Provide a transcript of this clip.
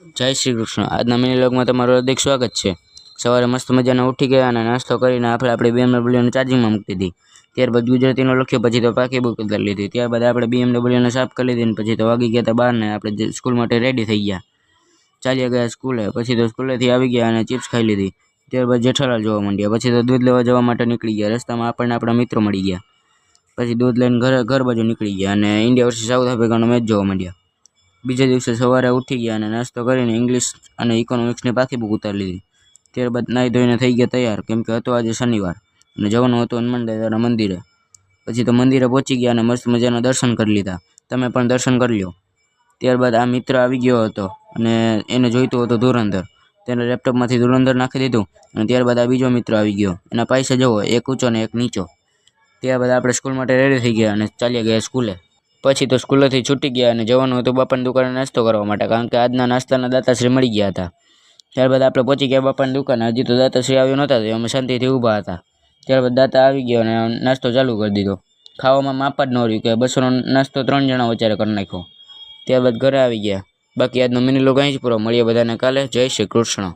જય શ્રી કૃષ્ણ। આજના મિની વ્લોગમાં તમારું હાર્દિક સ્વાગત છે। સવારે મસ્ત મજાના ઉઠી ગયા અને નાસ્તો કરીને આપણી BMW ને ચાર્જિંગમાં મૂકી દીધી। ત્યારબાદ ગુજરાતીનો લખ્યો, પછી તો પાકી બુક કરી લીધી। ત્યારબાદ આપણે BMW ને સાફ કરી લીધી ને પછી તો વાગી ગયા હતા 12 ને આપણે સ્કૂલ માટે રેડી થઈ ગયા। ચાલ્યા ગયા સ્કૂલે। પછી તો સ્કૂલેથી આવી ગયા અને ચિપ્સ ખાઈ લીધી। ત્યારબાદ જેઠાલાલ જોવા માંડ્યા। પછી તો દૂધ લેવા જવા માટે નીકળી ગયા। રસ્તામાં આપણને આપણા મિત્રો મળી ગયા। પછી દૂધ લઈને ઘર બાજુ નીકળી ગયા અને ઇન્ડિયા વર્સિસ સાઉથ આફ્રિકાનો મેચ જોવા માંડ્યા। બીજા દિવસે સવારે ઉઠી ગયા અને નાસ્તો કરીને ઇંગ્લિશ અને ઇકોનોમિક્સની પાકી બુક ઉતારી લીધી। ત્યારબાદ નાહી ધોઈને થઈ ગયા તૈયાર, કેમ કે હતો આજે શનિવાર અને જવાનું હતું હનુમાન દાદાના મંદિરે। પછી તો મંદિરે પહોંચી ગયા અને મસ્ત મજાના દર્શન કરી લીધા। તમે પણ દર્શન કરી લો। ત્યારબાદ આ મિત્ર આવી ગયો હતો અને એને જોઈતું હતું ધુરંધર। તેને લેપટોપમાંથી ધુરંધર નાખી દીધું અને ત્યારબાદ આ બીજો મિત્ર આવી ગયો। એના પૈસા જુઓ, એક ઊંચો ને એક નીચો। ત્યારબાદ આપણે સ્કૂલ માટે રેડી થઈ ગયા અને ચાલ્યા ગયા સ્કૂલે। પછી તો સ્કૂલેથી છૂટી ગયા અને જવાનું હતું બાપાની દુકાને નાસ્તો કરવા માટે, કારણ કે આજના નાસ્તાના દાતાશ્રી મળી ગયા હતા। ત્યારબાદ આપણે પહોંચી ગયા બાપાની દુકાને। હજી તો દાતાશ્રી આવ્યો નહોતા તો અમે શાંતિથી ઊભા હતા। ત્યારબાદ દાતા આવી ગયો અને નાસ્તો ચાલુ કરી દીધો। ખાવામાં માપ જ ન રહ્યું કે 200નો નાસ્તો 3 જણા વચ્ચે કરી નાખ્યો। ત્યારબાદ ઘરે આવી ગયા। બાકી આજનો મિની વ્લોગ અહીં જ પૂરો। મળીએ બધાને કાલે। જય શ્રી કૃષ્ણ।